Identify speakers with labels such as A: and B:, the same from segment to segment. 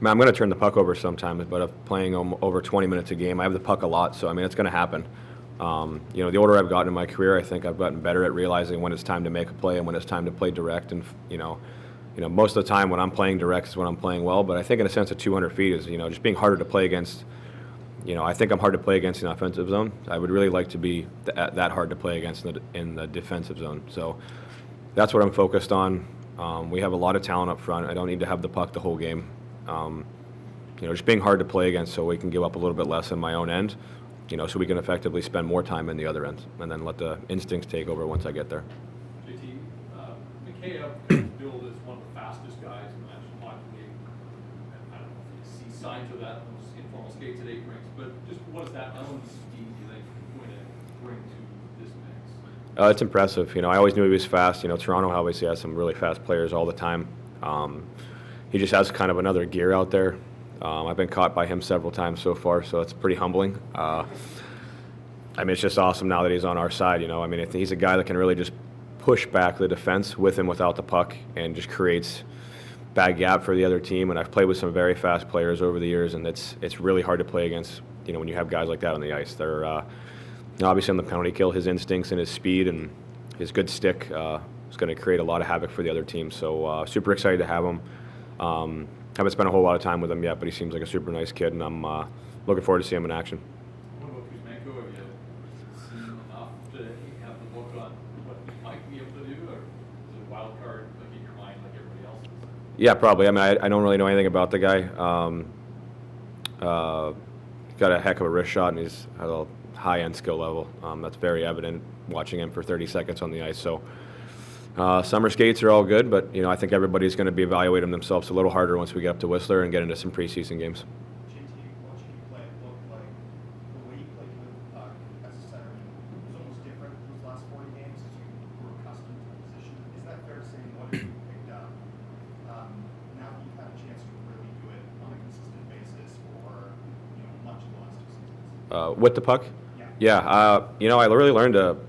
A: mean, I'm going to turn the puck over sometimes, but if playing over 20 minutes a game, I have the puck a lot, so I mean, it's going to happen. The older I've gotten in my career, I think I've gotten better at realizing when it's time to make a play and when it's time to play direct. And most of the time when I'm playing direct is when I'm playing well. But I think in a sense, of 200 feet is just being harder to play against. I think I'm hard to play against in the offensive zone. I would really like to be that hard to play against in the defensive zone. So that's what I'm focused on. We have a lot of talent up front. I don't need to have the puck the whole game. Just being hard to play against so we can give up a little bit less on my own end, so we can effectively spend more time in the other end and then let the instincts take over once I get there.
B: JT, Mikheyev is billed as one of the fastest guys in the National Hockey League. I don't know if you see signs of that in those informal skates at 8 rinks, but just what is that element of speed you think going to bring to this mix?
A: It's impressive. I always knew he was fast. Toronto obviously has some really fast players all the time. He just has kind of another gear out there. I've been caught by him several times so far, so it's pretty humbling. It's just awesome now that he's on our side. He's a guy that can really just push back the defense with and without the puck and just creates bad gap for the other team. And I've played with some very fast players over the years, and it's really hard to play against. When you have guys like that on the ice, they're obviously on the penalty kill. His instincts and his speed and his good stick is going to create a lot of havoc for the other team. So super excited to have him. Haven't spent a whole lot of time with him yet, but he seems like a super nice kid, and I'm looking forward to seeing him in action.
B: What about Kuzmenko? Have you seen enough to have the book on what he might be able to do, or is it a wild card in your mind like everybody else's?
A: Yeah, probably. I don't really know anything about the guy. Got a heck of a wrist shot, and he's at a high-end skill level. That's very evident watching him for 30 seconds on the ice. So summer skates are all good, but I think everybody's going to be evaluating themselves a little harder once we get up to Whistler and get into some preseason games.
C: JT, watching you play, it looked like the way you played with the puck as a centerman was almost different those last 40 games as you were accustomed to the position. Is that fair to say? What have you picked up now that you've had a chance to really do it on a consistent basis for much of the last 2 seasons?
A: With the puck?
C: Yeah.
A: Yeah. I really learned to.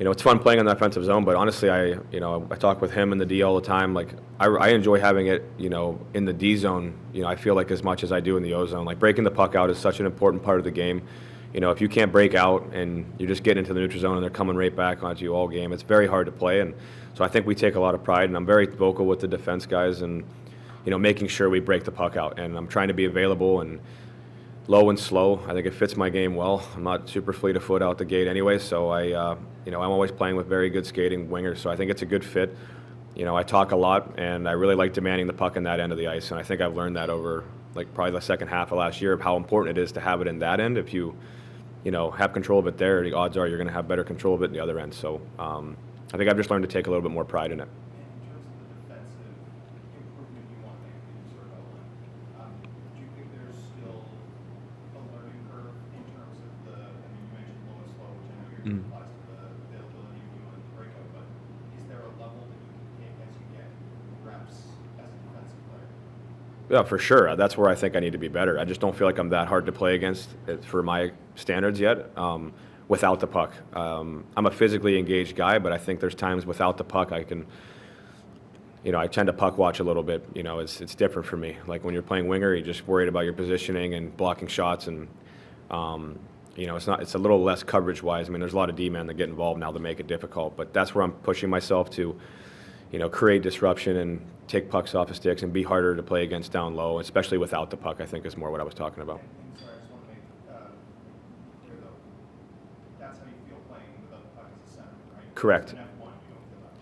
A: It's fun playing in the offensive zone, but honestly, I talk with him in the D all the time. Like, I enjoy having it, in the D zone, I feel like as much as I do in the O zone. Like, breaking the puck out is such an important part of the game. If you can't break out and you just get into the neutral zone and they're coming right back onto you all game, it's very hard to play. And so I think we take a lot of pride, and I'm very vocal with the defense guys and, making sure we break the puck out. And I'm trying to be available and low and slow. I think it fits my game well. I'm not super fleet of foot out the gate anyway, so I'm always playing with very good skating wingers, so I think it's a good fit. I talk a lot, and I really like demanding the puck in that end of the ice, and I think I've learned that over probably the second half of last year of how important it is to have it in that end. If you have control of it there, the odds are you're going to have better control of it in the other end. So I think I've just learned to take a little bit more pride in it.
C: In terms of the defensive improvement you want to make that you sort of outlined, do you think there's still a learning curve in terms of you mentioned low and slow, which I know you're applies to the availability of you on the breakout, but is there a level that you can take as you get reps as a defensive player?
A: Yeah, for sure. That's where I think I need to be better. I just don't feel like I'm that hard to play against for my standards yet. Without the puck, I'm a physically engaged guy, but I think there's times without the puck I can. I tend to puck watch a little bit. It's different for me. Like when you're playing winger, you're just worried about your positioning and blocking shots, and it's a little less coverage wise. There's a lot of D-men that get involved now that make it difficult, but that's where I'm pushing myself to, create disruption and take pucks off the sticks and be harder to play against down low, especially without the puck. I think is more what I was talking about.
C: And sorry, I just want to make clear though, that's how you feel playing without the puck as a centerman, right?
A: Correct.
C: As an F1, you don't feel that.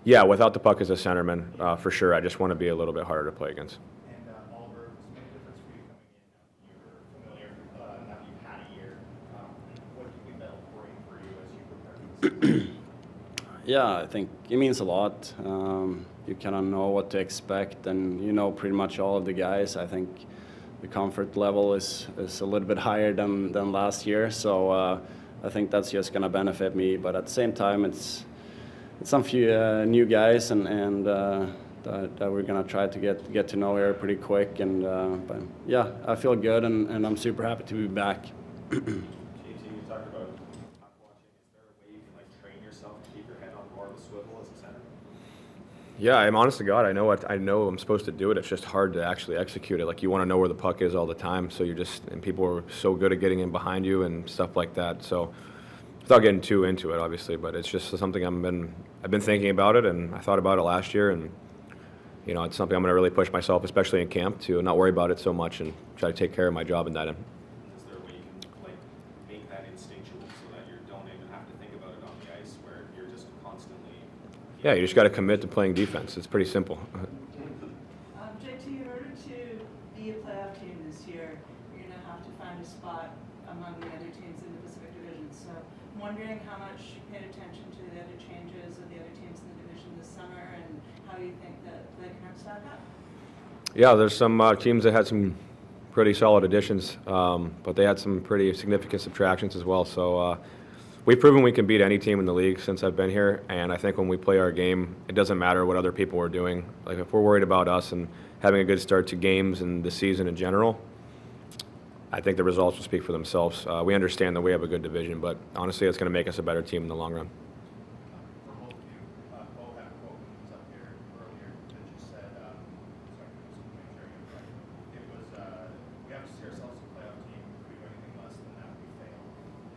A: Yeah, without the puck as a centerman, for sure. I just want to be a little bit harder to play against.
C: And Oliver, does it make a difference for you coming in? You're familiar now that you've had a year. What do you think that'll bring for you as you prepare for this?
D: Yeah, I think it means a lot. You kind of know what to expect, and pretty much all of the guys. I think the comfort level is a little bit higher than last year, so I think that's just going to benefit me. But at the same time, it's some few new guys, and that we're going to try to get to know here pretty quick. And but yeah, I feel good, and I'm super happy to be back.
E: JT, you talked about puck watching. Is there a way you can train yourself to keep your head on more of a swivel as a center?
A: Yeah, I'm honest to God, I know I'm supposed to do it. It's just hard to actually execute it. Like you want to know where the puck is all the time, so and people are so good at getting in behind you and stuff like that. So without getting too into it, obviously, but it's just something I've been thinking about it, and I thought about it last year, and it's something I'm going to really push myself, especially in camp, to not worry about it so much and try to take care of my job in that end.
E: Is there a way you can like make that instinctual so that you don't even have to think about it on the ice, where you're just constantly?
A: Yeah, you just got to commit to playing defense. It's pretty simple.
F: JT, in order to be a playoff team this year, you're going to have to find a spot among the other teams in the Pacific Division. So I'm wondering how much you paid attention to the other changes of the other teams in the division this summer and how you think that the Canucks stack up.
A: Yeah, there's some teams that had some pretty solid additions, but they had some pretty significant subtractions as well. So we've proven we can beat any team in the league since I've been here, and I think when we play our game, it doesn't matter what other people are doing. Like if we're worried about us and having a good start to games and the season in general, I think the results will speak for themselves. We understand that we have a good division, but honestly, it's going to make us a better team in the long run.
C: For both of you, Bo had a quote when he was up here earlier that just said, sorry, it was, we have to see ourselves as a playoff team. If we do anything less than that, we fail.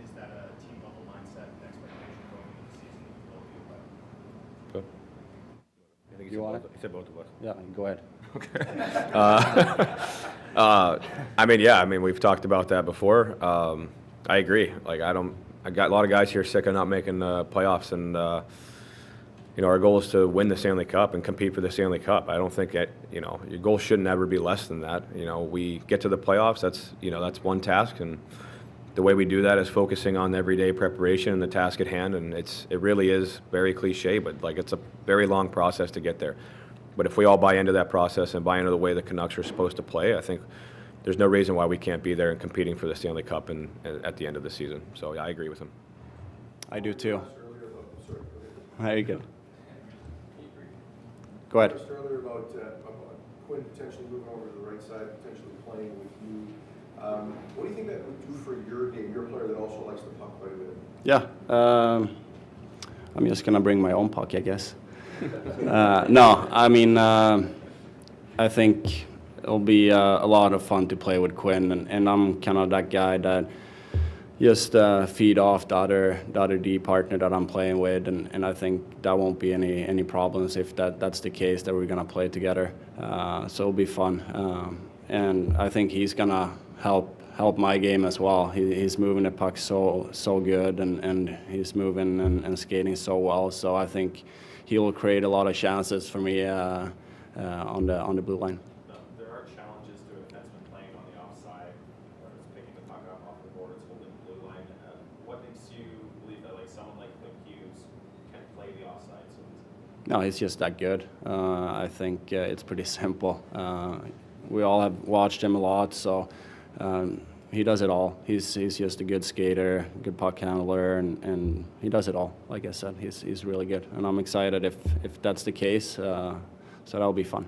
C: Is that a team level mindset and expectation going into the season that will be a playoff?
A: Good. I think
D: You want it?
A: He said both of us.
D: Yeah, go ahead.
A: We've talked about that before. I agree. I got a lot of guys here sick of not making the playoffs, and our goal is to win the Stanley Cup and compete for the Stanley Cup. I don't think your goal shouldn't ever be less than that. We get to the playoffs. That's one task, and the way we do that is focusing on everyday preparation and the task at hand. And it really is very cliche, but it's a very long process to get there. But if we all buy into that process and buy into the way the Canucks are supposed to play, I think there's no reason why we can't be there and competing for the Stanley Cup at the end of the season. So yeah, I agree with him.
D: I do too. Very good. Go ahead.
G: Asked earlier about Quinn potentially moving over to the right side, potentially playing with you. What do you think that would do for your game? You're a player that also likes the puck quite a bit.
D: Yeah. I'm just gonna bring my own puck, I guess. No, I think it'll be a lot of fun to play with Quinn, and I'm kind of that guy that just feed off the other D partner that I'm playing with, and I think that won't be any problems if that's the case, that we're gonna play together. So it'll be fun, and I think he's gonna help my game as well. He's moving the puck so good, and he's moving and skating so well. So I think he will create a lot of chances for me on the blue line.
E: There are challenges to a defenseman playing on the offside, whether it's picking the puck up off the boards, holding the blue line. What makes you believe that someone like Quinn Hughes can play the offside so easily?
D: No, he's just that good. I think it's pretty simple. We all have watched him a lot, so he does it all. He's just a good skater, good puck handler, and he does it all. Like I said, he's really good, and I'm excited if that's the case. So that'll be fun.